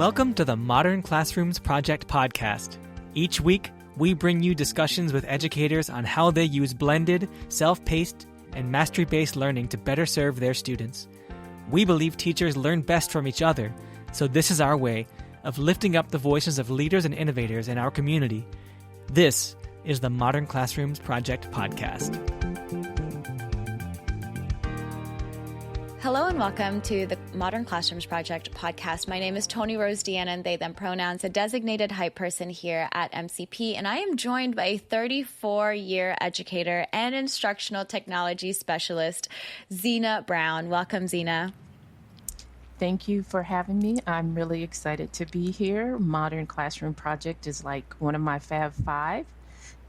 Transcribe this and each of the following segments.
Welcome to the Modern Classrooms Project podcast. Each week, we bring you discussions with educators on how they use blended, self-paced, and mastery-based learning to better serve their students. We believe teachers learn best from each other, so this is our way of lifting up the voices of leaders and innovators in our community. This is the Modern Classrooms Project podcast. Hello and welcome to the Modern Classrooms Project podcast. My name is Toni Rose, and they, them pronouns, a designated hype person here at MCP, and I am joined by a 34-year educator and instructional technology specialist, Zena Brown. Welcome, Zena. Thank you for having me. I'm really excited to be here. Modern Classroom Project is like one of my Fab Five.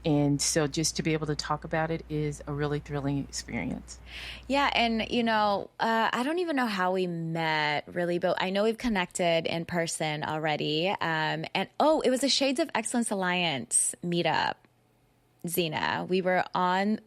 And so just to be able to talk about it is a really thrilling experience. Yeah. And, I don't even know how we met really, but I know we've connected in person already. It was a Shades of Excellence Alliance meetup. Zena, we were on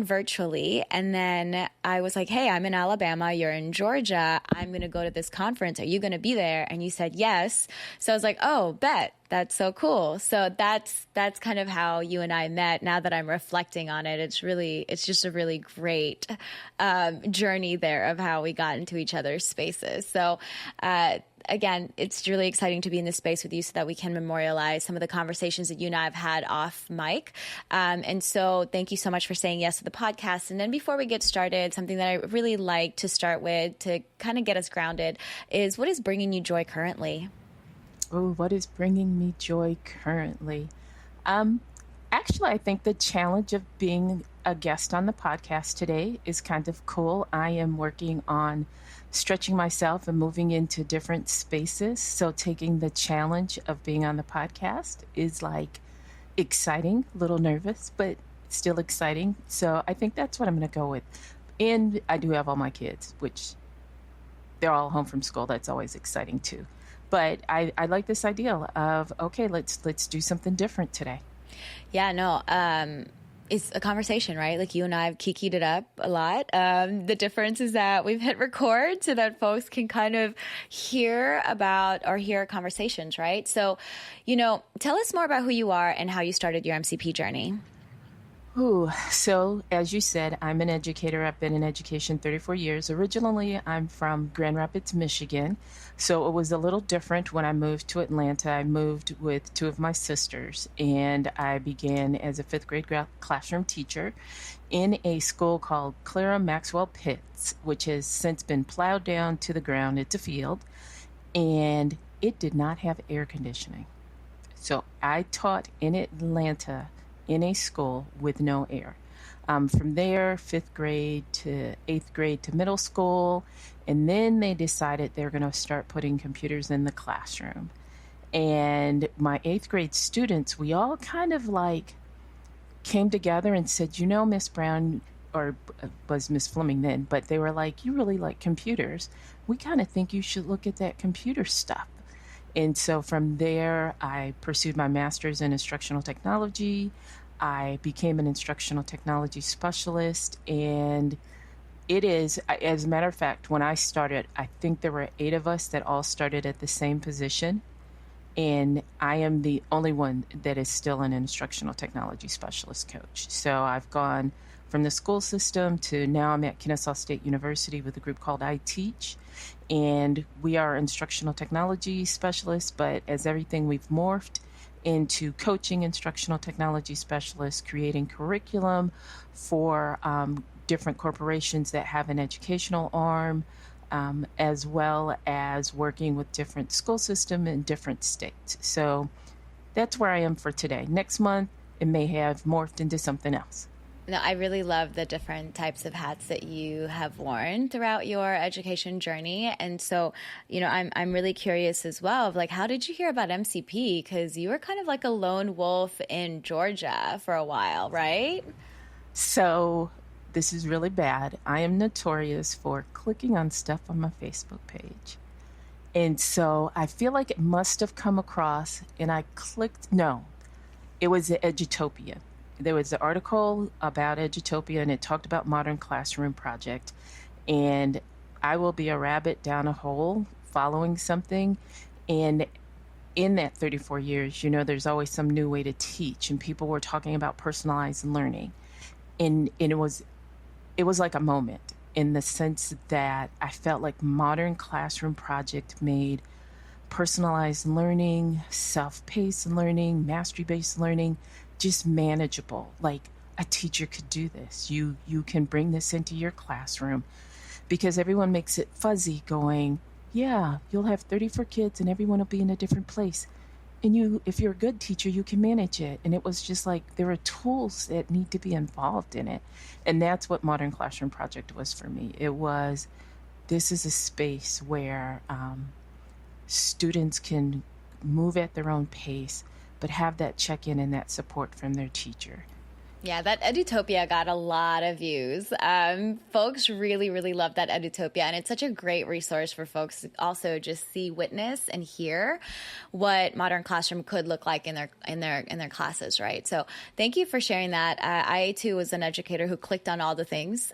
virtually. And then I was like, hey, I'm in Alabama. You're in Georgia. I'm going to go to this conference. Are you going to be there? And you said yes. So I was like, oh, bet. That's so cool. So that's kind of how you and I met. Now that I'm reflecting on it, it's just a really great journey there of how we got into each other's spaces. So, again, it's really exciting to be in this space with you so that we can memorialize some of the conversations that you and I have had off mic. And so thank you so much for saying yes to the podcast. And then before we get started, something that I really like to start with to kind of get us grounded is, what is bringing you joy currently? Oh, what is bringing me joy currently? Actually, I think the challenge of being a guest on the podcast today is kind of cool. I am working on stretching myself and moving into different spaces. So taking the challenge of being on the podcast is like exciting, a little nervous, but still exciting. So I think that's what I'm going to go with. And I do have all my kids, which they're all home from school. That's always exciting too. But I like this idea of, okay, let's do something different today. Yeah, no, it's a conversation, right? Like you and I have kikied it up a lot. The difference is that we've hit record so that folks can kind of hear conversations, right? So, tell us more about who you are and how you started your MCP journey. So as you said, I'm an educator. I've been in education 34 years. Originally, I'm from Grand Rapids, Michigan. So it was a little different when I moved to Atlanta. I moved with two of my sisters, and I began as a fifth grade classroom teacher in a school called Clara Maxwell Pitts, which has since been plowed down to the ground. It's a field, and it did not have air conditioning. So I taught in Atlanta in a school with no air. From there, fifth grade to eighth grade to middle school. And then they decided they're going to start putting computers in the classroom. And my eighth grade students, we all kind of like came together and said, Miss Brown, or was Miss Fleming then, but they were like, you really like computers. We kind of think you should look at that computer stuff. And so from there, I pursued my master's in instructional technology. I became an instructional technology specialist. And it is, as a matter of fact, when I started, I think there were 8 of us that all started at the same position. And I am the only one that is still an instructional technology specialist coach. So I've gone from the school system to now I'm at Kennesaw State University with a group called I Teach. And we are instructional technology specialists, but as everything, we've morphed into coaching instructional technology specialists, creating curriculum for different corporations that have an educational arm, as well as working with different school systems in different states. So that's where I am for today. Next month, it may have morphed into something else. No, I really love the different types of hats that you have worn throughout your education journey. And so, I'm really curious as well of like, how did you hear about MCP? Because you were kind of like a lone wolf in Georgia for a while, right? So this is really bad. I am notorious for clicking on stuff on my Facebook page. And so I feel like it must have come across and I clicked, no, it was the Edutopia. There was an article about Edutopia and it talked about Modern Classroom Project. And I will be a rabbit down a hole following something. And in that 34 years, there's always some new way to teach, and people were talking about personalized learning. And it was like a moment in the sense that I felt like Modern Classroom Project made personalized learning, self-paced learning, mastery-based learning just manageable. Like a teacher could do this. You can bring this into your classroom, because everyone makes it fuzzy going, yeah, you'll have 34 kids and everyone will be in a different place. And if you're a good teacher, you can manage it. And it was just like, there are tools that need to be involved in it. And that's what Modern Classroom Project was for me. This is a space where students can move at their own pace, but have that check-in and that support from their teacher. Yeah, that Edutopia got a lot of views. Folks really, really love that Edutopia, and it's such a great resource for folks to also just see, witness, and hear what Modern Classroom could look like in their classes, right? So thank you for sharing that. I too was an educator who clicked on all the things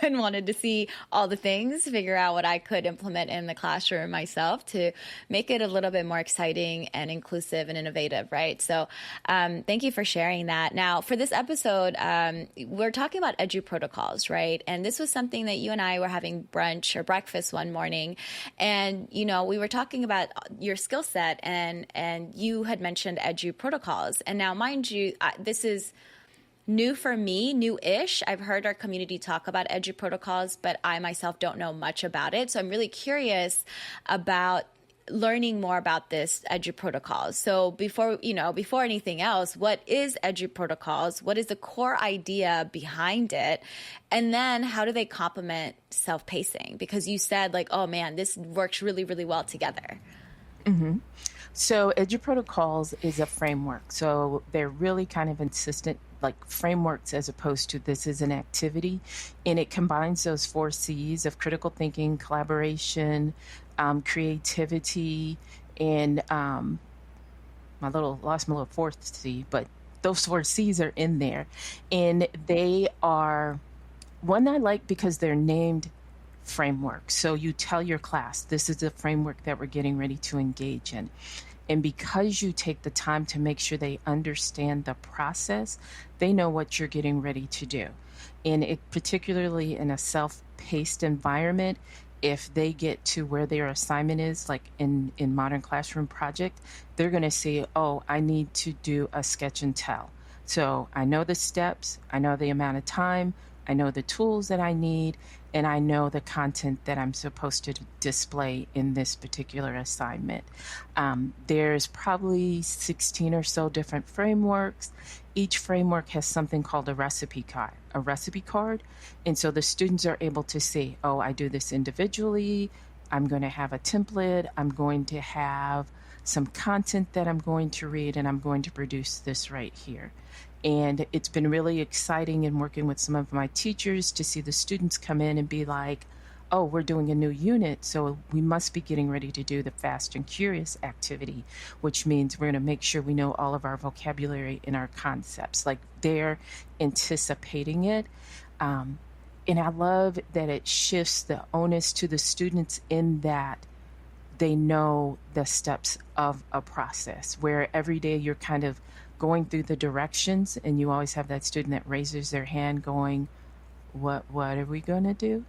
and wanted to see all the things, figure out what I could implement in the classroom myself to make it a little bit more exciting and inclusive and innovative, right? So thank you for sharing that. Now, for this episode, we're talking about Eduprotocols, right? And this was something that you and I were having brunch or breakfast one morning. And, we were talking about your skill set, and you had mentioned Eduprotocols. And now, mind you, this is new for me, new-ish. I've heard our community talk about Eduprotocols, but I myself don't know much about it. So I'm really curious about learning more about this Eduprotocols. So before anything else, what is Eduprotocols? What is the core idea behind it? And then how do they complement self-pacing? Because you said like, oh man, this works really, really well together. Mm-hmm. So Eduprotocols is a framework. So they're really kind of insistent, like frameworks, as opposed to this is an activity. And it combines those 4 C's of critical thinking, collaboration, creativity, and lost my little 4th C, but those 4 C's are in there. And they are one I like because they're named frameworks. So you tell your class, this is the framework that we're getting ready to engage in. And because you take the time to make sure they understand the process, they know what you're getting ready to do. And particularly in a self-paced environment, if they get to where their assignment is, like in Modern Classroom Project, they're going to see, oh, I need to do a sketch and tell. So I know the steps, I know the amount of time, I know the tools that I need, and I know the content that I'm supposed to display in this particular assignment. There's probably 16 or so different frameworks. Each framework has something called a recipe card. And so the students are able to say, oh, I do this individually. I'm going to have a template. I'm going to have some content that I'm going to read, and I'm going to produce this right here. And it's been really exciting in working with some of my teachers to see the students come in and be like, oh, we're doing a new unit, so we must be getting ready to do the Fast and Curious activity, which means we're going to make sure we know all of our vocabulary and our concepts. Like, they're anticipating it. And I love that it shifts the onus to the students in that they know the steps of a process, where every day you're kind of going through the directions, and you always have that student that raises their hand going, what are we going to do?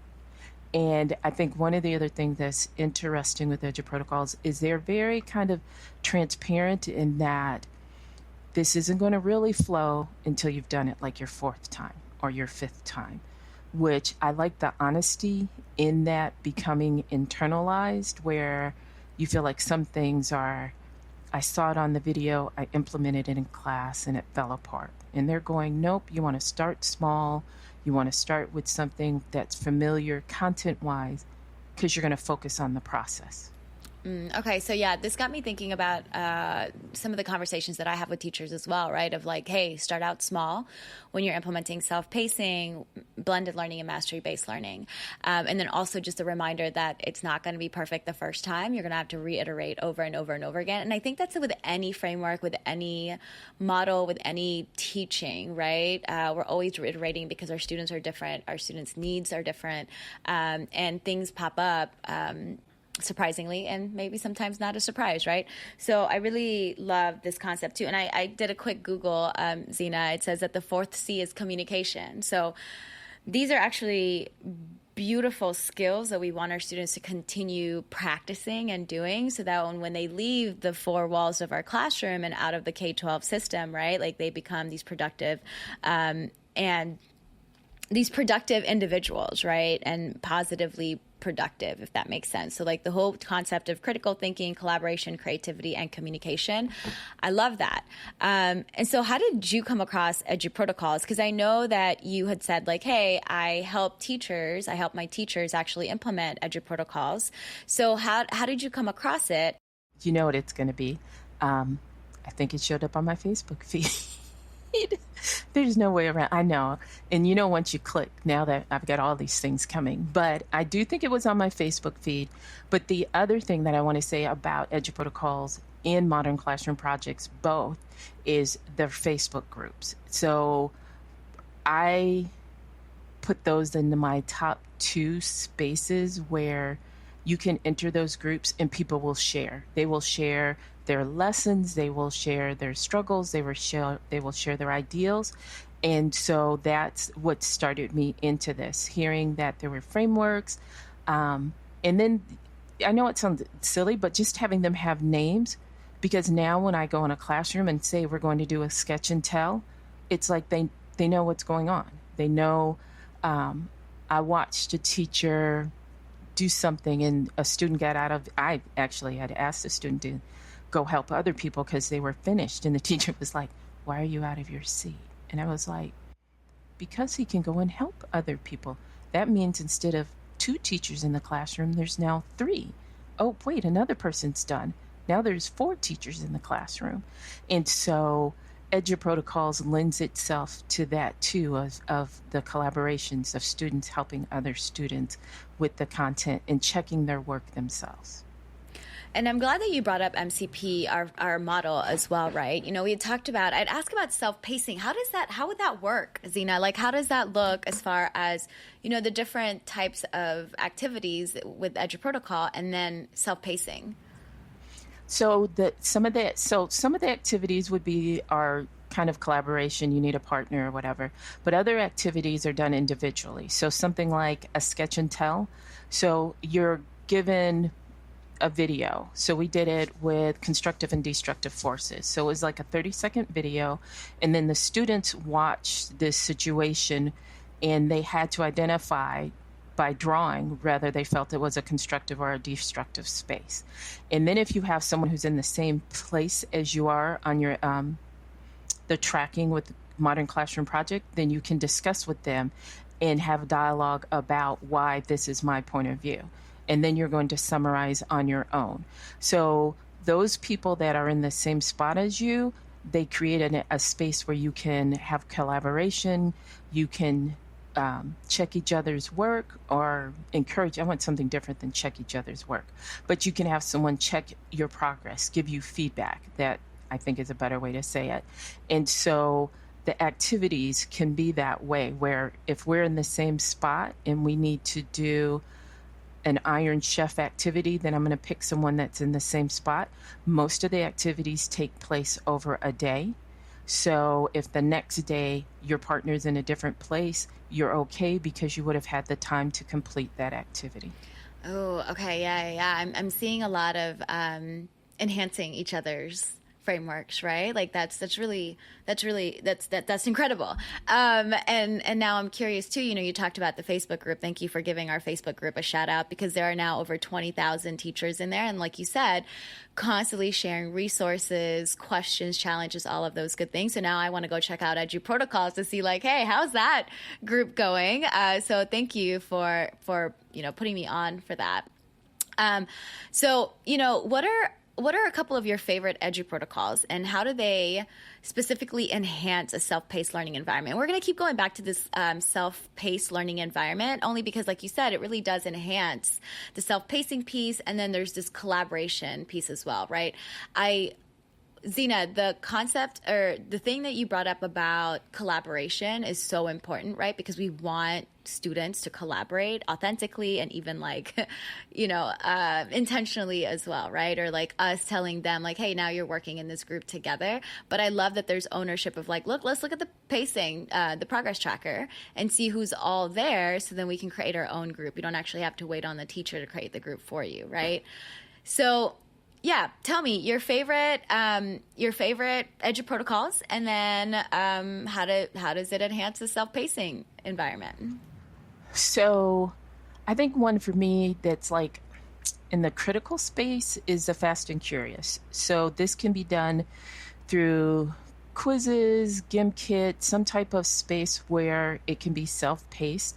And I think one of the other things that's interesting with Eduprotocols is they're very kind of transparent in that this isn't going to really flow until you've done it like your 4th time or your 5th time, which I like the honesty in that becoming internalized, where you feel like some things are, I saw it on the video, I implemented it in class, and it fell apart. And they're going, nope, you want to start small. You want to start with something that's familiar content-wise, because you're going to focus on the process. Okay, so yeah, this got me thinking about some of the conversations that I have with teachers as well, right? Of like, hey, start out small when you're implementing self-pacing, blended learning, and mastery-based learning. And then also just a reminder that it's not going to be perfect the first time. You're going to have to reiterate over and over and over again. And I think that's with any framework, with any model, with any teaching, right? We're always reiterating because our students are different. Our students' needs are different. And things pop up. surprisingly, and maybe sometimes not a surprise, right? So I really love this concept too. And I did a quick Google, Zena. It says that the fourth C is communication. So these are actually beautiful skills that we want our students to continue practicing and doing, so that when they leave the four walls of our classroom and out of the K-12 system, right, like they become these productive individuals, right, and positively productive, if that makes sense. So like the whole concept of critical thinking, collaboration, creativity, and communication. I love that. And so how did you come across Eduprotocols? Because I know that you had said like, hey, I help my teachers actually implement Eduprotocols. So how did you come across it? You know what it's going to be. I think it showed up on my Facebook feed. There's no way around. I know. And you know, once you click, now that I've got all these things coming, but I do think it was on my Facebook feed. But the other thing that I want to say about Eduprotocols in Modern Classroom Projects, both, is their Facebook groups. So I put those into my top 2 spaces where you can enter those groups and people will share. They will share their lessons, they will share their struggles, they will share their ideals. And so that's what started me into this, hearing that there were frameworks. And then I know it sounds silly, but just having them have names, because now when I go in a classroom and say we're going to do a sketch and tell, it's like they know what's going on. They know. I watched a teacher do something and a student got out of, I actually had asked the student to go help other people because they were finished. And the teacher was like, why are you out of your seat? And I was like, because he can go and help other people. That means instead of 2 teachers in the classroom, there's now 3. Oh, wait, another person's done. Now there's 4 teachers in the classroom. And so Eduprotocols lends itself to that too, of the collaborations of students helping other students with the content and checking their work themselves. And I'm glad that you brought up MCP, our model as well, right? You know, we had talked about, I'd ask about self-pacing. How would that work, Zena? Like, how does that look as far as, you know, the different types of activities with Eduprotocol and then self-pacing? So some of the activities would be our kind of collaboration. You need a partner or whatever, but other activities are done individually. So something like a sketch and tell. So you're given a video. So we did it with constructive and destructive forces. So it was like a 30-second video, and then the students watched this situation and they had to identify by drawing whether they felt it was a constructive or a destructive space. And then if you have someone who's in the same place as you are on your the tracking with Modern Classroom Project, then you can discuss with them and have dialogue about why this is my point of view. And then you're going to summarize on your own. So those people that are in the same spot as you, they create a space where you can have collaboration, you can check each other's work or encourage. I want something different than check each other's work, but you can have someone check your progress, give you feedback. That I think is a better way to say it. And so the activities can be that way, where if we're in the same spot and we need to do an Iron Chef activity, then I'm going to pick someone that's in the same spot. Most of the activities take place over a day. So if the next day your partner's in a different place, you're okay because you would have had the time to complete that activity. Oh, okay. Yeah. I'm seeing a lot of enhancing each other's frameworks, right? Like that's incredible. And now I'm curious too, you know, you talked about the Facebook group. Thank you for giving our Facebook group a shout out, because there are now over 20,000 teachers in there. And like you said, constantly sharing resources, questions, challenges, all of those good things. So now I want to go check out Eduprotocols to see like, hey, how's that group going? So thank you for, you know, putting me on for that. So, you know, what are a couple of your favorite Eduprotocols, and how do they specifically enhance a self-paced learning environment? We're going to keep going back to this self-paced learning environment, only because, like you said, it really does enhance the self-pacing piece, and then there's this collaboration piece as well, right? Zena, the concept or the thing that you brought up about collaboration is so important, right? Because we want students to collaborate authentically and even like, intentionally as well, right? Or like us telling them like, hey, now you're working in this group together. But I love that there's ownership of like, let's look at the pacing, the progress tracker and see who's all there. So then we can create our own group. You don't actually have to wait on the teacher to create the group for you, right? So yeah, tell me your favorite Eduprotocols, and then how does it enhance the self-pacing environment? So I think one for me that's like in the critical space is the fast and curious. So this can be done through quizzes, GimKit, some type of space where it can be self-paced.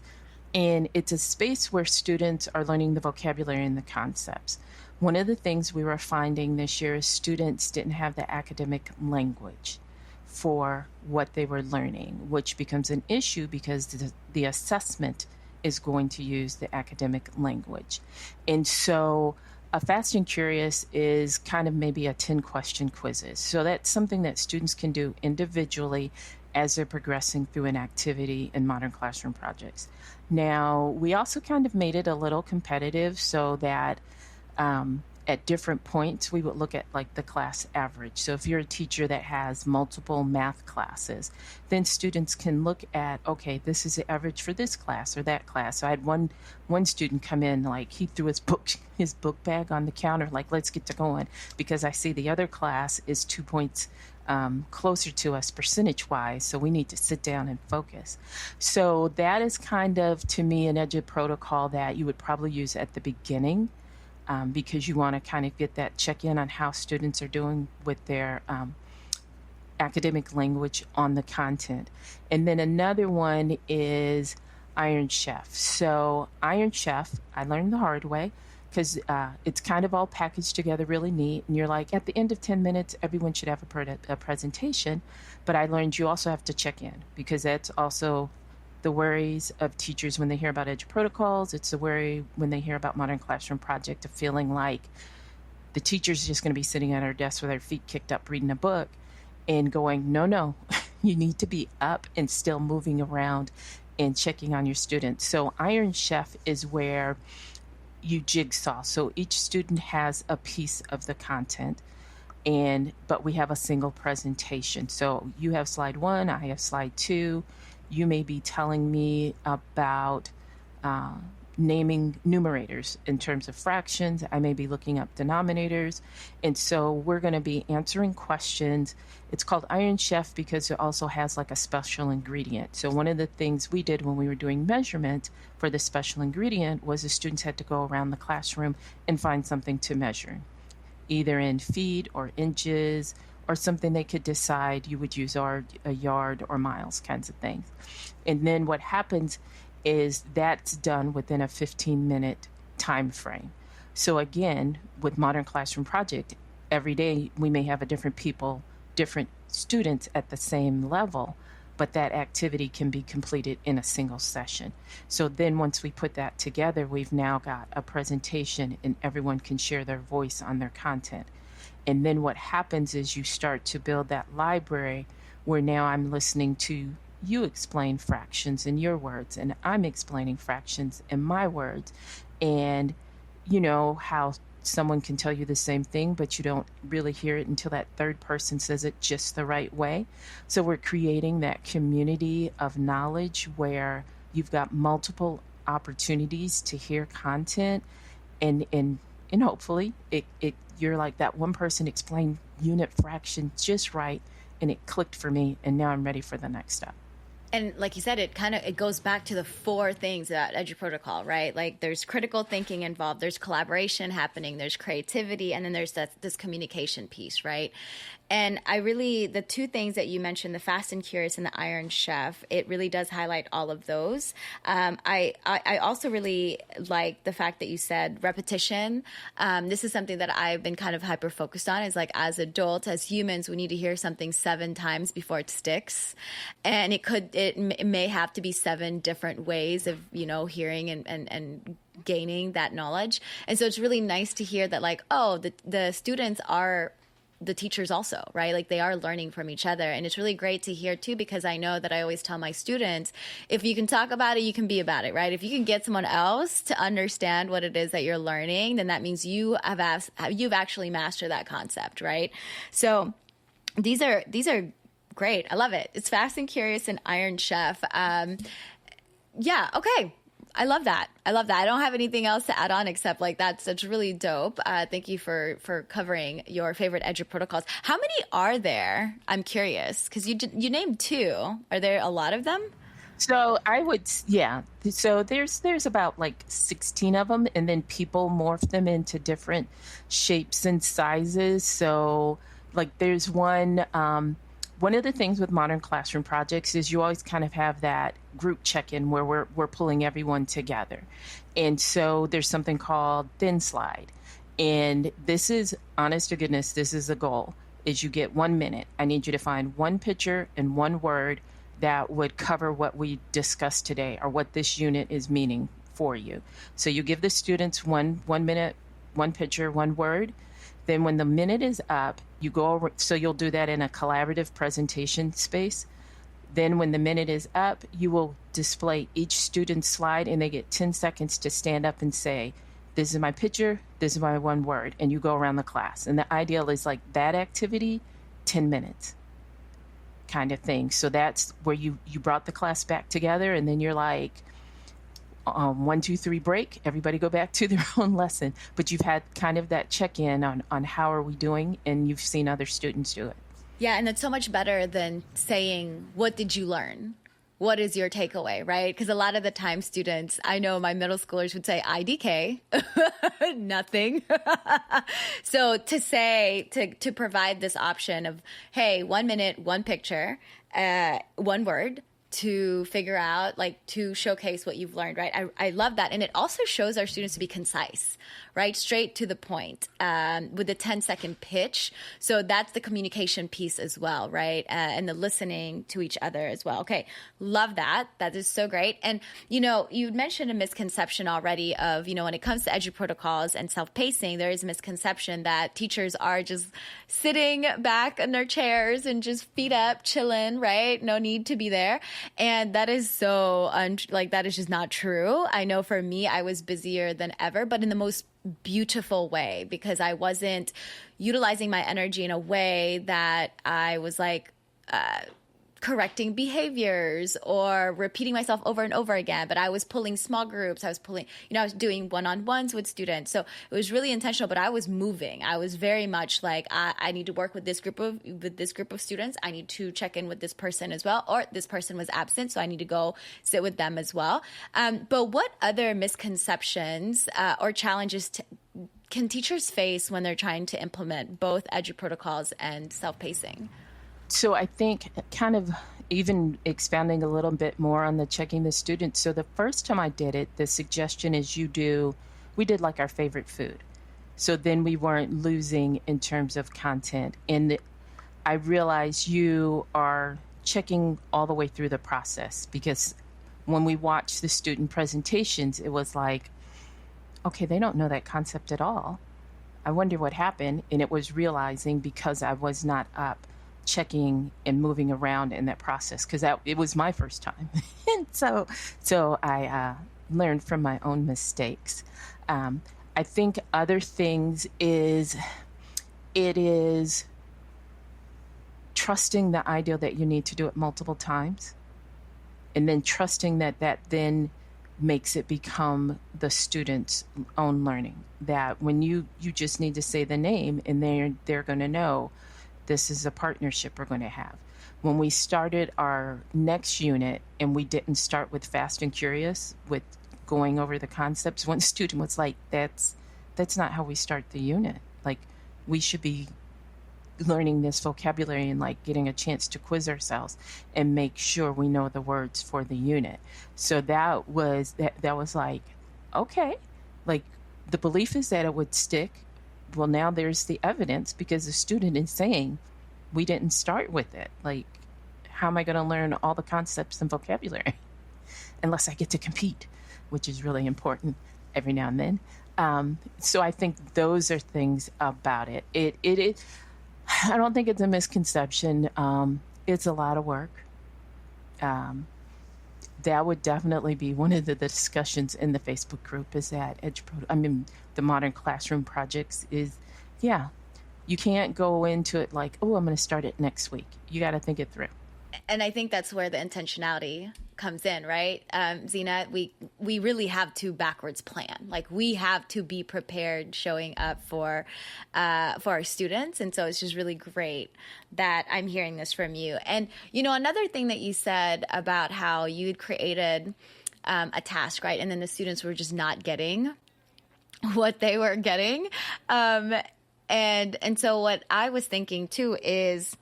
And it's a space where students are learning the vocabulary and the concepts. One of the things we were finding this year is students didn't have the academic language for what they were learning, which becomes an issue because the assessment is going to use the academic language. And so a Fast and Curious is kind of maybe a 10-question quizzes. So that's something that students can do individually as they're progressing through an activity in modern classroom projects. Now, we also kind of made it a little competitive so that at different points, we would look at like the class average. So if you're a teacher that has multiple math classes, then students can look at, okay, this is the average for this class or that class. So I had one student come in, like he threw his book bag on the counter, like, let's get to going, because I see the other class is 2 points closer to us percentage-wise, so we need to sit down and focus. So that is kind of, to me, an Eduprotocol that you would probably use at the beginning, because you want to kind of get that check-in on how students are doing with their academic language on the content. And then another one is Iron Chef. So Iron Chef, I learned the hard way, because it's kind of all packaged together really neat. And you're like, at the end of 10 minutes, everyone should have a presentation. But I learned you also have to check in, because that's also the worries of teachers when they hear about Eduprotocols. It's the worry when they hear about Modern Classroom Project of feeling like the teacher's just going to be sitting at her desk with her feet kicked up reading a book and going, no, you need to be up and still moving around and checking on your students. So Iron Chef is where you jigsaw. So each student has a piece of the content, but we have a single presentation. So you have slide 1, I have slide 2. You may be telling me about naming numerators in terms of fractions. I may be looking up denominators. And so we're going to be answering questions. It's called Iron Chef because it also has like a special ingredient. So one of the things we did when we were doing measurement for the special ingredient was the students had to go around the classroom and find something to measure, either in feet or inches, or something they could decide you would use a yard or miles kinds of things. And then what happens is that's done within a 15-minute time frame. So again, with Modern Classroom Project, every day we may have different students at the same level, but that activity can be completed in a single session. So then once we put that together, we've now got a presentation and everyone can share their voice on their content. And then what happens is you start to build that library where now I'm listening to you explain fractions in your words, and I'm explaining fractions in my words. And you know how someone can tell you the same thing, but you don't really hear it until that third person says it just the right way. So we're creating that community of knowledge where you've got multiple opportunities to hear content, and hopefully you're like, that one person explained unit fraction just right, and it clicked for me, and now I'm ready for the next step. And like you said, it goes back to the 4 things about Eduprotocol, right? Like there's critical thinking involved, there's collaboration happening, there's creativity, and then there's this communication piece, right? And the 2 things that you mentioned, the Fast and Curious and the Iron Chef, it really does highlight all of those. I also really like the fact that you said repetition. This is something that I've been kind of hyper-focused on, is like as adults, as humans, we need to hear something 7 times before it sticks. And it may have to be 7 different ways of, hearing and gaining that knowledge. And so it's really nice to hear that, like, the students are the teachers also, right? Like they are learning from each other. And it's really great to hear too, because I know that I always tell my students, if you can talk about it, you can be about it, right? If you can get someone else to understand what it is that you're learning, then that means you've actually mastered that concept, right? So these are great. I love it. It's Fast and Curious and Iron Chef. Yeah. Okay. I love that. I don't have anything else to add on except like that's really dope. Thank you for covering your favorite Eduprotocols. How many are there? I'm curious because you named 2. Are there a lot of them? So So there's about like 16 of them, and then people morph them into different shapes and sizes. So like there's one. One of the things with modern classroom projects is you always kind of have that group check-in where we're pulling everyone together. And so there's something called Thin Slide. And this is, honest to goodness, this is the goal, is you get 1 minute. I need you to find one picture and one word that would cover what we discussed today or what this unit is meaning for you. So you give the students 1 minute, one picture, one word. Then when the minute is up, you go over, so you'll do that in a collaborative presentation space. Then when the minute is up, you will display each student's slide and they get 10 seconds to stand up and say, this is my picture, this is my one word, and you go around the class. And the ideal is like that activity, 10 minutes kind of thing. So that's where you brought the class back together and then you're like, 1, 2, 3 break, everybody go back to their own lesson. But you've had kind of that check-in on how are we doing, and you've seen other students do it. Yeah, and that's so much better than saying, what did you learn? What is your takeaway, right? Because a lot of the time students, I know my middle schoolers would say IDK, nothing. So to say, to provide this option of, hey, 1 minute, one picture, one word, to figure out, like, to showcase what you've learned, right? I love that. And it also shows our students to be concise, right? Straight to the point, with a 10-second pitch. So that's the communication piece as well, right? And the listening to each other as well. Okay. Love that. That is so great. And, you mentioned a misconception already of, when it comes to Eduprotocols and self-pacing, there is a misconception that teachers are just sitting back in their chairs and just feet up, chilling, right? No need to be there. And that is so, that is just not true. I know for me, I was busier than ever, but in the most beautiful way, because I wasn't utilizing my energy in a way that I was like, correcting behaviors or repeating myself over and over again. But I was pulling small groups. I was pulling, I was doing one-on-ones with students. So it was really intentional, but I was moving. I was very much like, I need to work with this group of students. I need to check in with this person as well, or this person was absent, so I need to go sit with them as well. But what other misconceptions or challenges can teachers face when they're trying to implement both Eduprotocols and self-pacing? So I think kind of even expanding a little bit more on the checking the students. So the first time I did it, the suggestion is we did like our favorite food. So then we weren't losing in terms of content. And I realized you are checking all the way through the process, because when we watched the student presentations, it was like, okay, they don't know that concept at all. I wonder what happened. And it was realizing because I was not up checking and moving around in that process, because it was my first time. And so I learned from my own mistakes. I think other things is trusting the idea that you need to do it multiple times, and then trusting that then makes it become the student's own learning, that when you just need to say the name and they're going to know this is a partnership we're going to have. When we started our next unit and we didn't start with Fast and Curious with going over the concepts, one student was like, that's not how we start the unit. Like, we should be learning this vocabulary and like getting a chance to quiz ourselves and make sure we know the words for the unit. So that was like, okay, like the belief is that it would stick. Well, now there's the evidence, because the student is saying we didn't start with it. Like, how am I going to learn all the concepts and vocabulary unless I get to compete, which is really important every now and then. So I think those are things about it. I don't think it's a misconception. It's a lot of work. That would definitely be one of the discussions in the Facebook group is that the Modern Classroom Projects is, yeah, you can't go into it like, oh, I'm going to start it next week. You got to think it through. And I think that's where the intentionality comes in, right? Zena, we really have to backwards plan. Like we have to be prepared showing up for our students. And so it's just really great that I'm hearing this from you. And, another thing that you said about how you'd created a task, right? And then the students were just not getting what they were getting. And so what I was thinking too is,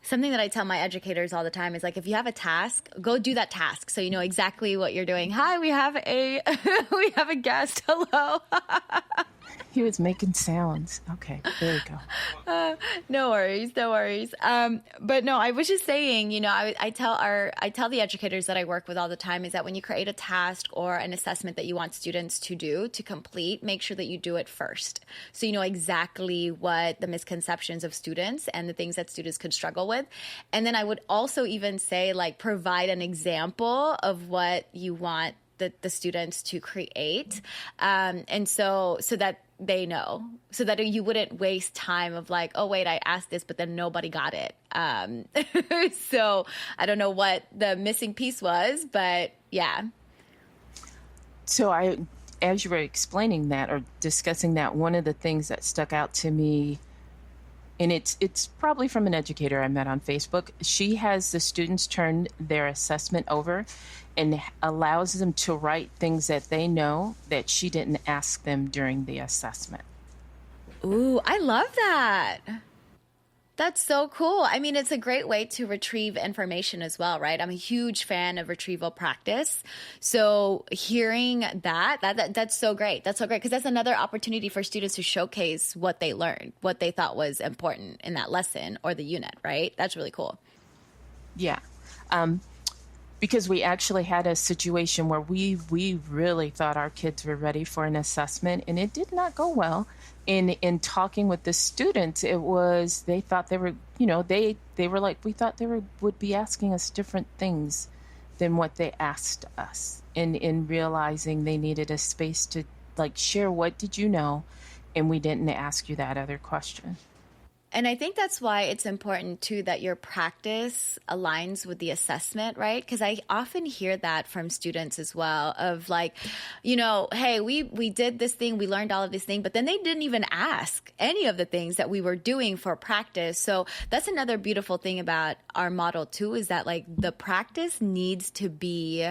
something that I tell my educators all the time is like, if you have a task, go do that task. So you know exactly what you're doing. Hi, we have a guest. Hello. He was making sounds. Okay, there we go. No worries. But no, I was just saying, I tell the educators that I work with all the time is that when you create a task or an assessment that you want students to complete, make sure that you do it first. So you know exactly what the misconceptions of students and the things that students could struggle with. And then I would also even say like provide an example of what you want the students to create. And so that they know, so that you wouldn't waste time of like, oh, wait, I asked this, but then nobody got it. So I don't know what the missing piece was, but yeah. So as you were explaining that or discussing that, one of the things that stuck out to me, and it's probably from an educator I met on Facebook, she has the students turn their assessment over and allows them to write things that they know that she didn't ask them during the assessment. Ooh, I love that. That's so cool. I mean, it's a great way to retrieve information as well, right? I'm a huge fan of retrieval practice. So hearing that's so great. That's so great because that's another opportunity for students to showcase what they learned, what they thought was important in that lesson or the unit, right? That's really cool. Yeah. Because we actually had a situation where we really thought our kids were ready for an assessment, and it did not go well. In talking with the students, it was they thought they were, they were like, we thought they would be asking us different things than what they asked us. And in realizing they needed a space to like share what did you know, and we didn't ask you that other question. And I think that's why it's important, too, that your practice aligns with the assessment, right? Because I often hear that from students as well of like, hey, we did this thing, we learned all of this thing, but then they didn't even ask any of the things that we were doing for practice. So that's another beautiful thing about our model, too, is that like the practice needs to be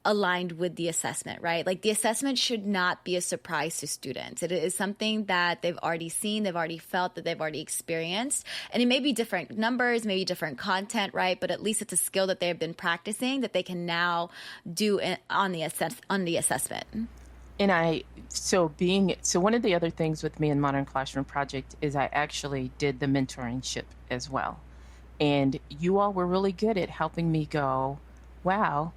aligned with the assessment, right? Like the assessment should not be a surprise to students. It is something that they've already seen, they've already felt, that they've already experienced. And it may be different numbers, maybe different content, right? But at least it's a skill that they've been practicing that they can now do on the assessment. And so one of the other things with me in Modern Classroom Project is I actually did the mentorship as well. And you all were really good at helping me go, wow,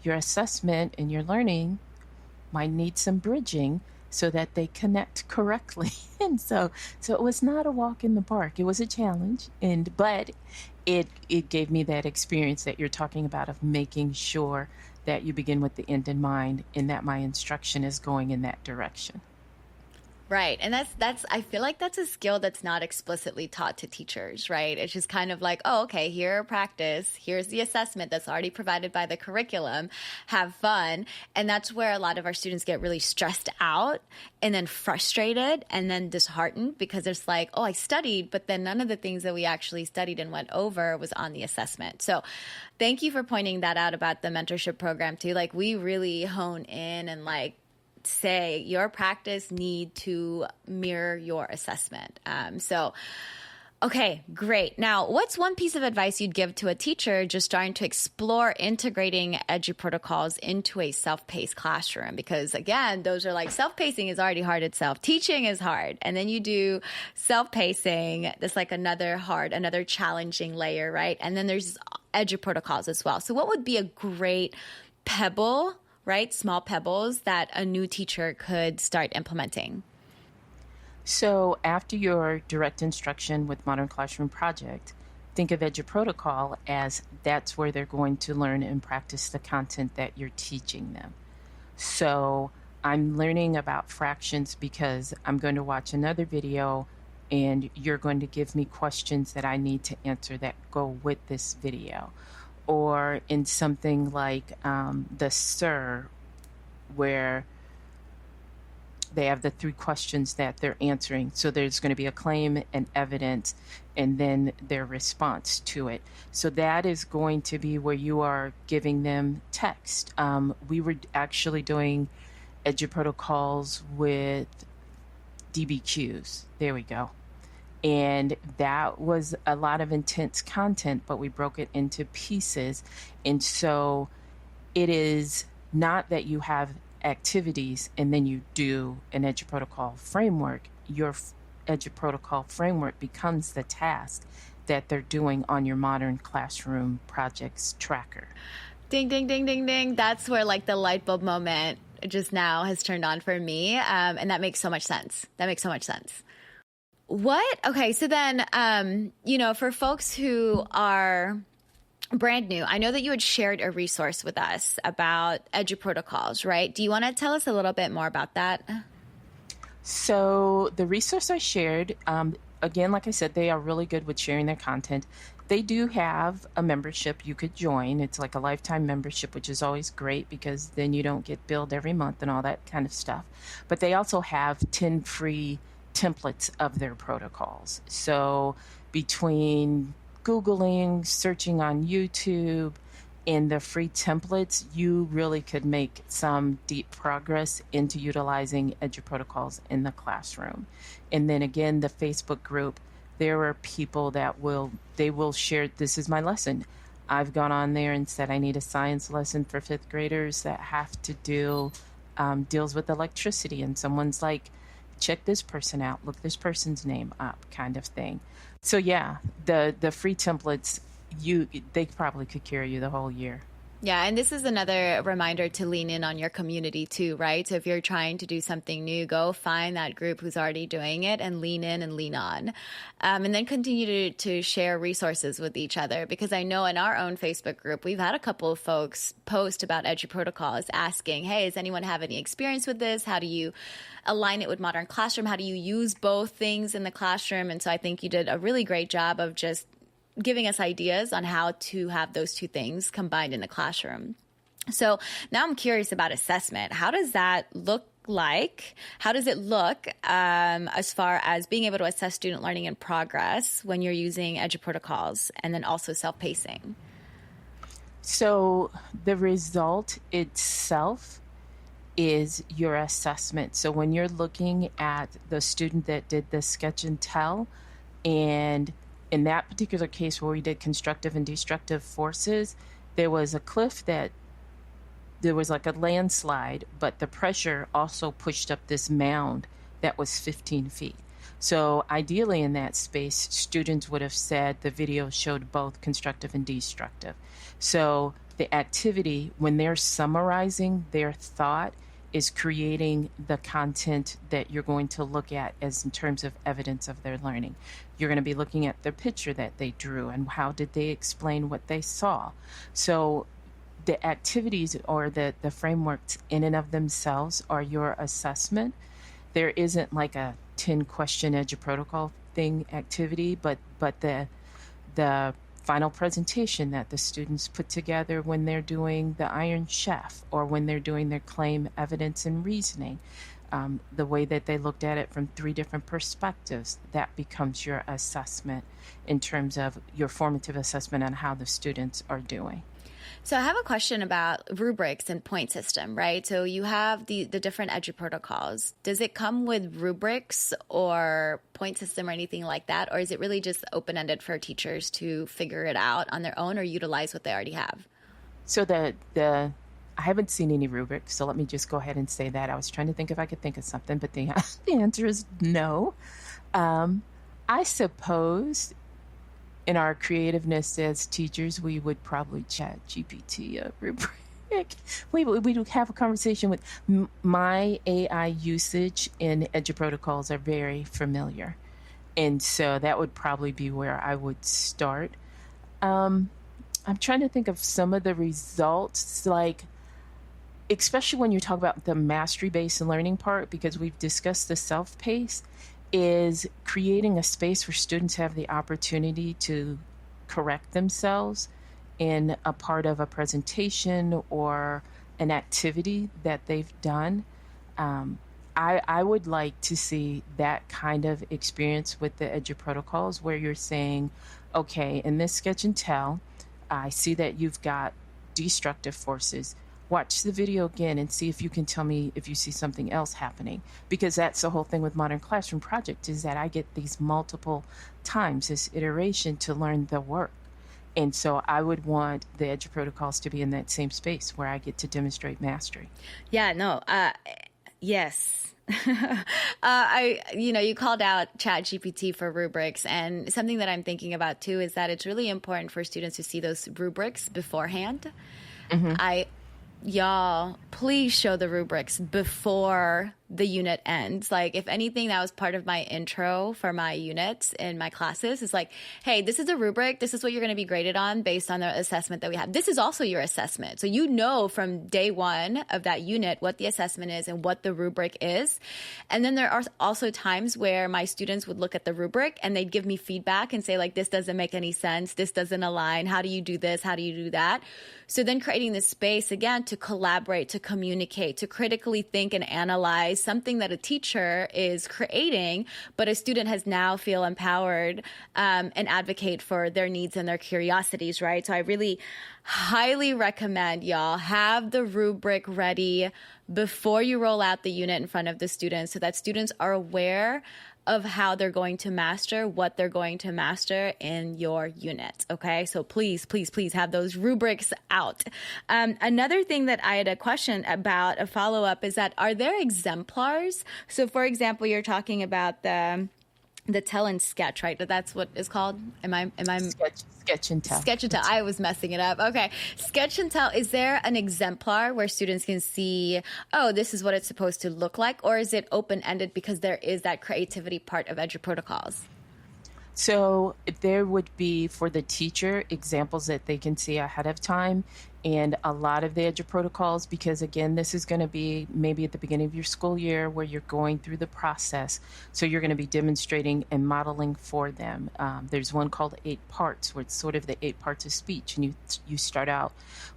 your assessment and your learning might need some bridging so that they connect correctly. And so it was not a walk in the park. It was a challenge, but it gave me that experience that you're talking about of making sure that you begin with the end in mind and that my instruction is going in that direction. Right. And that's I feel like that's a skill that's not explicitly taught to teachers, right? It's just kind of like, oh, okay, here practice, here's the assessment that's already provided by the curriculum, have fun. And that's where a lot of our students get really stressed out and then frustrated and then disheartened because it's like, oh, I studied, but then none of the things that we actually studied and went over was on the assessment. So thank you for pointing that out about the mentorship program too. Like we really hone in and like, say your practice need to mirror your assessment. Okay, great. Now, what's one piece of advice you'd give to a teacher just starting to explore integrating Eduprotocols into a self-paced classroom? Because again, those are like self-pacing is already hard itself. Teaching is hard. And then you do self-pacing. That's like another challenging layer, right? And then there's Eduprotocols as well. So what would be a great pebble, right? Small pebbles that a new teacher could start implementing? So after your direct instruction with Modern Classroom Project, think of Eduprotocol as that's where they're going to learn and practice the content that you're teaching them. So I'm learning about fractions because I'm going to watch another video and you're going to give me questions that I need to answer that go with this video. Or in something like the SIR, where they have the 3 questions that they're answering. So there's going to be a claim, an evidence, and then their response to it. So that is going to be where you are giving them text. We were actually doing Eduprotocols with DBQs. There we go. And that was a lot of intense content, but we broke it into pieces. And so it is not that you have activities and then you do an Eduprotocol framework. Your Eduprotocol framework becomes the task that they're doing on your Modern Classroom Projects tracker. Ding, ding, ding, ding, ding. That's where like the light bulb moment just now has turned on for me. And that makes so much sense. Okay, so then, for folks who are brand new, I know that you had shared a resource with us about Eduprotocols, right? Do you want to tell us a little bit more about that? So the resource I shared, again, like I said, they are really good with sharing their content. They do have a membership you could join. It's like a lifetime membership, which is always great because then you don't get billed every month and all that kind of stuff. But they also have 10 free templates of their protocols. So between Googling, searching on YouTube, and the free templates, you really could make some deep progress into utilizing Eduprotocols in the classroom. And then again, the Facebook group, there are people that will share, this is my lesson. I've gone on there and said I need a science lesson for 5th graders that have to deals with electricity. And someone's like, check this person out, look this person's name up, kind of thing. So yeah, the free templates, they probably could carry you the whole year. Yeah, and this is another reminder to lean in on your community too, right? So if you're trying to do something new, go find that group who's already doing it and lean in and lean on. And then continue to share resources with each other, because I know in our own Facebook group, we've had a couple of folks post about Eduprotocols asking, hey, does anyone have any experience with this? How do you align it with Modern Classroom? How do you use both things in the classroom? And so I think you did a really great job of just giving us ideas on how to have those two things combined in the classroom. So now I'm curious about assessment. How does that look like? How does it look as far as being able to assess student learning and progress when you're using Eduprotocols and then also self-pacing? So the result itself is your assessment. So when you're looking at the student that did the sketch and tell, and in that particular case where we did constructive and destructive forces, there was a cliff that there was like a landslide, but the pressure also pushed up this mound that was 15 feet. So ideally in that space, students would have said the video showed both constructive and destructive. So the activity, when they're summarizing their thought, is creating the content that you're going to look at as in terms of evidence of their learning. You're going to be looking at the picture that they drew and how did they explain what they saw. So the activities or the frameworks in and of themselves are your assessment. There isn't like a 10-question Eduprotocol thing activity, but the final presentation that the students put together when they're doing the Iron Chef or when they're doing their claim, evidence, and reasoning, the way that they looked at it from 3 different perspectives, that becomes your assessment in terms of your formative assessment on how the students are doing. So I have a question about rubrics and point system, right? So you have the different Eduprotocols. Does it come with rubrics or point system or anything like that? Or is it really just open-ended for teachers to figure it out on their own or utilize what they already have? So I haven't seen any rubrics, so let me just go ahead and say that. I was trying to think if I could think of something, but the answer is no. I suppose in our creativeness as teachers, we would probably chat GPT a rubric. we do have a conversation with my AI usage in Eduprotocols are very familiar. And so that would probably be where I would start. I'm trying to think of some of the results, like, especially when you talk about the mastery-based learning part, because we've discussed the self-paced, is creating a space where students have the opportunity to correct themselves in a part of a presentation or an activity that they've done. I would like to see that kind of experience with the Eduprotocols, where you're saying, okay, in this sketch and tell, I see that you've got destructive forces. Watch the video again and see if you can tell me if you see something else happening. Because that's the whole thing with Modern Classroom Project, is that I get these multiple times, this iteration, to learn the work. And so I would want the Eduprotocols to be in that same space where I get to demonstrate mastery. Yeah, no, yes. You called out ChatGPT for rubrics, and something that I'm thinking about too is that it's really important for students to see those rubrics beforehand. Mm-hmm. Y'all, please show the rubrics before the unit ends. Like, if anything, that was part of my intro for my units in my classes. Is like, hey, this is a rubric. This is what you're going to be graded on based on the assessment that we have. This is also your assessment. So you know from day one of that unit what the assessment is and what the rubric is. And then there are also times where my students would look at the rubric and they'd give me feedback and say, like, this doesn't make any sense. This doesn't align. How do you do this? How do you do that? So then creating this space, again, to collaborate, to communicate, to critically think and analyze something that a teacher is creating, but a student has now feel empowered and advocate for their needs and their curiosities, right? So I really highly recommend y'all have the rubric ready before you roll out the unit in front of the students so that students are aware of how they're going to master what they're going to master in your unit. Okay, so please, please, please have those rubrics out. Another thing that I had a question about, a follow-up, is that are there exemplars? So for example, you're talking about the tell and sketch, right? That's what it's called. Am I Sketch and tell. Sketch and tell. I was messing it up. Okay. Sketch and tell. Is there an exemplar where students can see, oh, this is what it's supposed to look like? Or is it open-ended because there is that creativity part of Eduprotocols? So there would be, for the teacher, examples that they can see ahead of time, and a lot of the Eduprotocols, because again, this is going to be maybe at the beginning of your school year where you're going through the process. So you're going to be demonstrating and modeling for them. There's one called 8 Parts, where it's sort of the 8 parts of speech. And you start out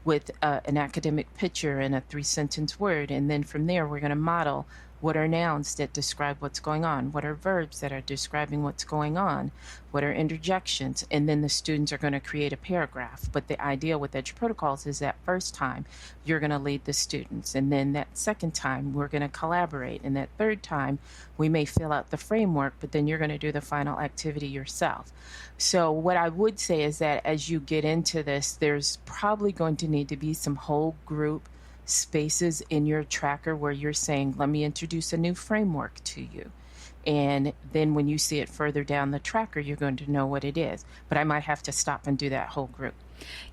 with an academic picture and a 3-sentence word. And then from there, we're going to model what are nouns that describe what's going on, what are verbs that are describing what's going on, what are interjections, and then the students are going to create a paragraph. But the idea with Eduprotocols is that first time you're going to lead the students, and then that second time we're going to collaborate, and that third time we may fill out the framework, but then you're going to do the final activity yourself. So what I would say is that as you get into this, there's probably going to need to be some whole group spaces in your tracker where you're saying, let me introduce a new framework to you. And then when you see it further down the tracker, you're going to know what it is. But I might have to stop and do that whole group.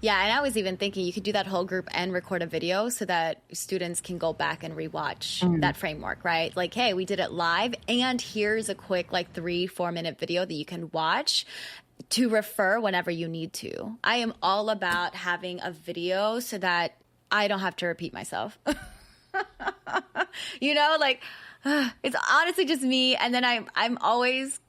Yeah, and I was even thinking you could do that whole group and record a video so that students can go back and rewatch that framework, right? Like, hey, we did it live, and here's a quick 3-4 minute video that you can watch to refer whenever you need to. I am all about having a video so that I don't have to repeat myself. It's honestly just me. And then I'm always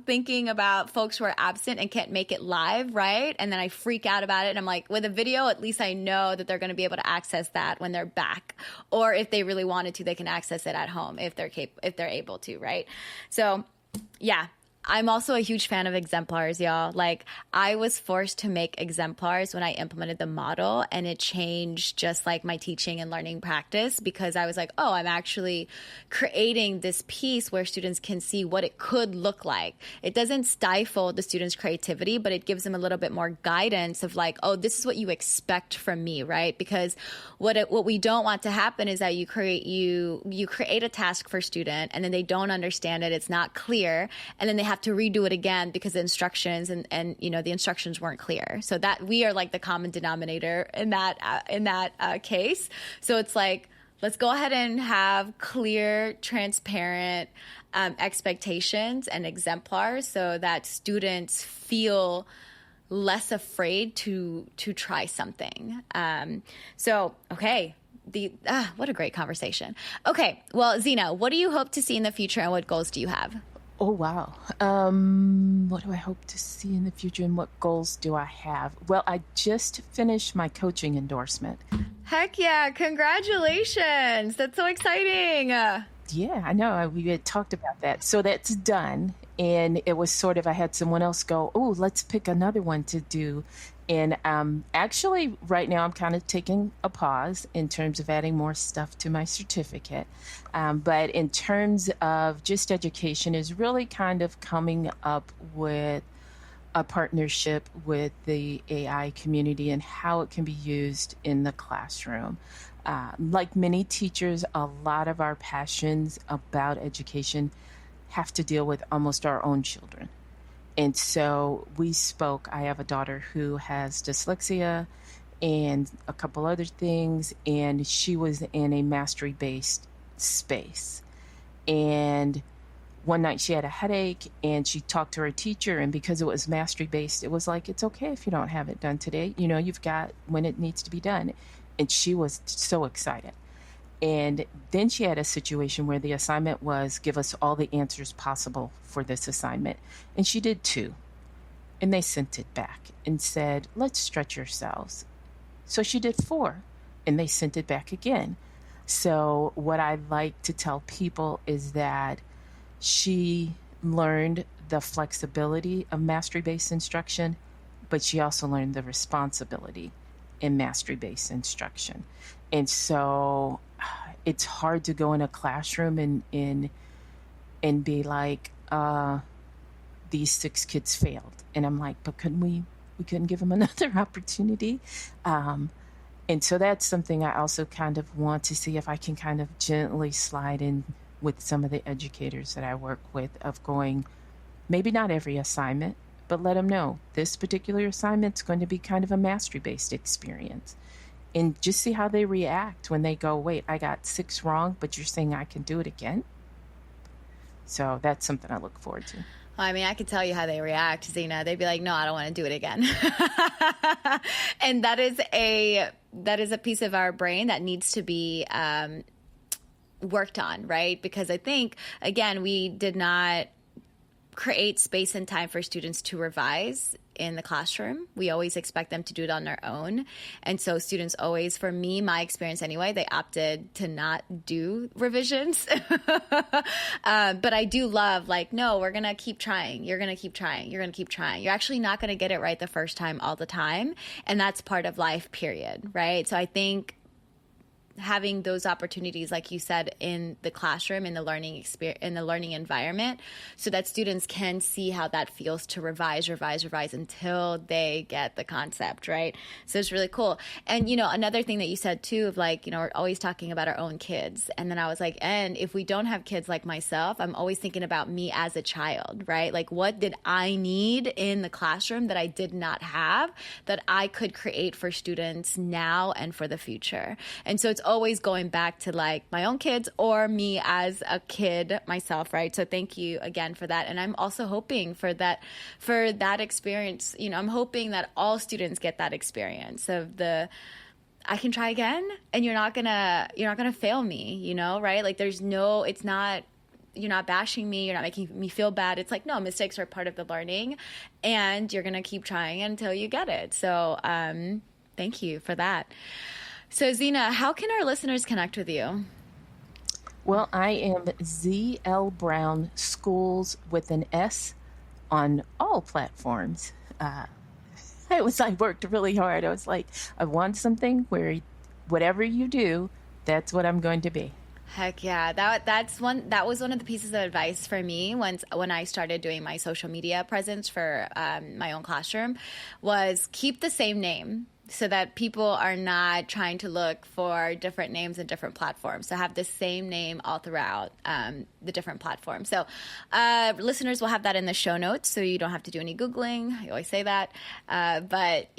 thinking about folks who are absent and can't make it live, right? And then I freak out about it. And I'm like, with a video, at least I know that they're going to be able to access that when they're back. Or if they really wanted to, they can access it at home if they're able to, right? So, yeah. I'm also a huge fan of exemplars, y'all. I was forced to make exemplars when I implemented the model, and it changed just my teaching and learning practice, because I was like, oh, I'm actually creating this piece where students can see what it could look like. It doesn't stifle the students' creativity, but it gives them a little bit more guidance of oh, this is what you expect from me, right? Because what we don't want to happen is that you create a task for a student, and then they don't understand it. It's not clear, and then they have have to redo it again because the instructions and the instructions weren't clear. So that we are like the common denominator in that case. So it's like, let's go ahead and have clear, transparent expectations and exemplars so that students feel less afraid to try something. Okay. What a great conversation. Okay. Well, Zena, what do you hope to see in the future and what goals do you have? Oh, wow. What do I hope to see in the future and what goals do I have? Well, I just finished my coaching endorsement. Heck yeah. Congratulations. That's so exciting. Yeah, I know. We had talked about that. So that's done. And it was sort of, I had someone else go, oh, let's pick another one to do. And actually, right now, I'm kind of taking a pause in terms of adding more stuff to my certificate. But in terms of just education, is really kind of coming up with a partnership with the AI community and how it can be used in the classroom. Like many teachers, a lot of our passions about education have to deal with almost our own children. And so we spoke. I have a daughter who has dyslexia and a couple other things, and she was in a mastery-based space. And one night she had a headache, and she talked to her teacher, and because it was mastery-based, it was like, it's okay if you don't have it done today. You've got when it needs to be done. And she was so excited. And then she had a situation where the assignment was give us all the answers possible for this assignment. And she did 2. And they sent it back and said, let's stretch yourselves. So she did 4. And they sent it back again. So what I like to tell people is that she learned the flexibility of mastery-based instruction, but she also learned the responsibility in mastery-based instruction. And so it's hard to go in a classroom and be like, these 6 kids failed. And I'm like, but we couldn't give them another opportunity. And so that's something I also kind of want to see if I can kind of gently slide in with some of the educators that I work with of going, maybe not every assignment, but let them know this particular assignment's going to be kind of a mastery-based experience. And just see how they react when they go, wait, I got 6 wrong, but you're saying I can do it again? So that's something I look forward to. Well, I mean, I could tell you how they react, Zena. They'd be like, no, I don't want to do it again. And that is a piece of our brain that needs to be worked on, right? Because I think, again, we did not create space and time for students to revise in the classroom. We always expect them to do it on their own. And so students always, for me, my experience anyway, they opted to not do revisions. But I do love no, we're going to keep trying. You're going to keep trying. You're going to keep trying. You're actually not going to get it right the first time all the time. And that's part of life, period. Right. So I think having those opportunities, like you said, in the classroom, in the learning experience, in the learning environment, so that students can see how that feels to revise until they get the concept, right? So it's really cool. And, another thing that you said too, of we're always talking about our own kids. And then I was like, and if we don't have kids like myself, I'm always thinking about me as a child, right? Like, what did I need in the classroom that I did not have that I could create for students now and for the future? And so it's always going back to my own kids or me as a kid myself, right? So thank you again for that. And I'm also hoping for that experience. I'm hoping that all students get that experience of I can try again, and you're not gonna fail me, right? You're not bashing me. You're not making me feel bad. It's no, mistakes are part of the learning, and you're going to keep trying until you get it. So thank you for that. So Zena, how can our listeners connect with you? Well, I am ZL Brown Schools with an S on all platforms. I worked really hard. I was like, I want something where whatever you do, that's what I'm going to be. Heck yeah. That was one of the pieces of advice for me when I started doing my social media presence for my own classroom, was keep the same name. so that people are not trying to look for different names and different platforms. So have the same name all throughout the different platforms. So listeners will have that in the show notes, so you don't have to do any Googling. I always say that. But,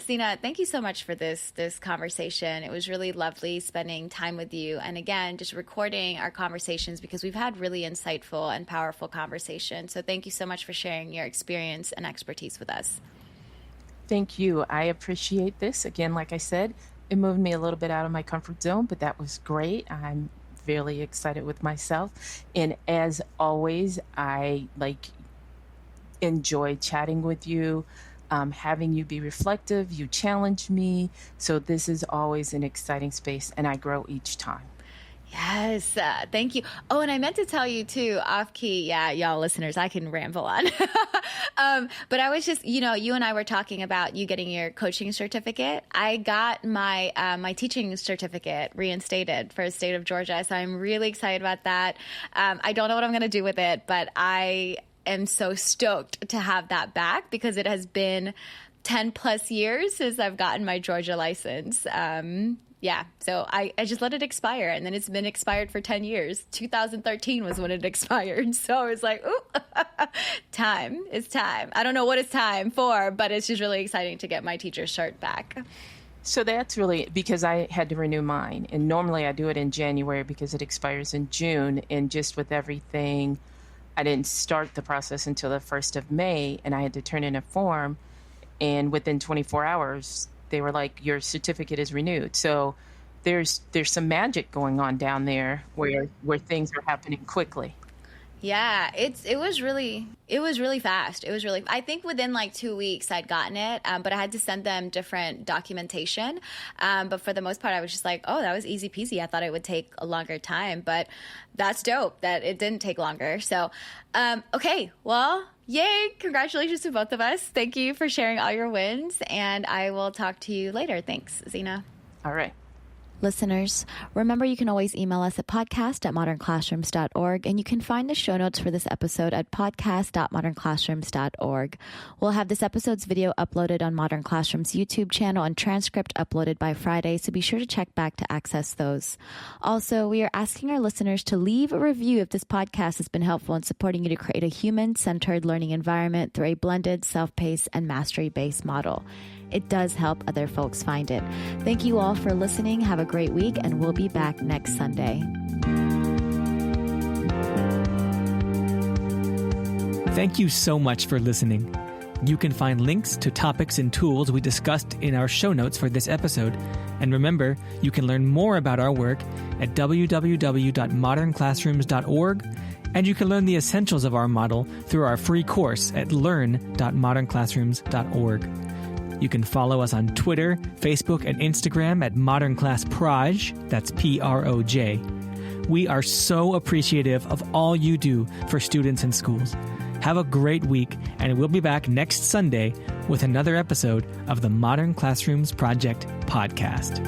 Zena, thank you so much for this conversation. It was really lovely spending time with you. And again, just recording our conversations, because we've had really insightful and powerful conversations. So thank you so much for sharing your experience and expertise with us. Thank you. I appreciate this. Again, like I said, it moved me a little bit out of my comfort zone, but that was great. I'm really excited with myself. And as always, I enjoy chatting with you, having you be reflective. You challenge me. So this is always an exciting space, and I grow each time. Yes. Thank you. Oh, and I meant to tell you too, off key. Yeah, y'all listeners, I can ramble on. But I was just, you and I were talking about you getting your coaching certificate. I got my my teaching certificate reinstated for the state of Georgia. So I'm really excited about that. I don't know what I'm going to do with it, but I am so stoked to have that back, because it has been 10 plus years since I've gotten my Georgia license. Yeah, so I just let it expire, and then it's been expired for 10 years. 2013 was when it expired. So I was like, ooh, time. It's time. I don't know what it's time for, but it's just really exciting to get my teacher's cert back. So that's really because I had to renew mine. And normally I do it in January because it expires in June. And just with everything, I didn't start the process until the 1st of May, and I had to turn in a form. And within 24 hours, they were like, your certificate is renewed. So there's some magic going on down there where things are happening quickly. Yeah, it was really fast. I think within like 2 weeks I'd gotten it, but I had to send them different documentation. But for the most part, I was just like, oh, that was easy peasy. I thought it would take a longer time, but that's dope that it didn't take longer. So, okay, well, yay. Congratulations to both of us. Thank you for sharing all your wins, and I will talk to you later. Thanks, Zena. All right. Listeners, remember you can always email us at podcast@modernclassrooms.org, and you can find the show notes for this episode at podcast.modernclassrooms.org. We'll have this episode's video uploaded on Modern Classroom's YouTube channel and transcript uploaded by Friday, so be sure to check back to access those. Also, we are asking our listeners to leave a review if this podcast has been helpful in supporting you to create a human-centered learning environment through a blended, self-paced, and mastery-based model. It does help other folks find it. Thank you all for listening. Have a great week, and we'll be back next Sunday. Thank you so much for listening. You can find links to topics and tools we discussed in our show notes for this episode. And remember, you can learn more about our work at www.modernclassrooms.org, and you can learn the essentials of our model through our free course at learn.modernclassrooms.org. You can follow us on Twitter, Facebook, and Instagram at Modern Class Proj. That's Proj. We are so appreciative of all you do for students and schools. Have a great week, and we'll be back next Sunday with another episode of the Modern Classrooms Project podcast.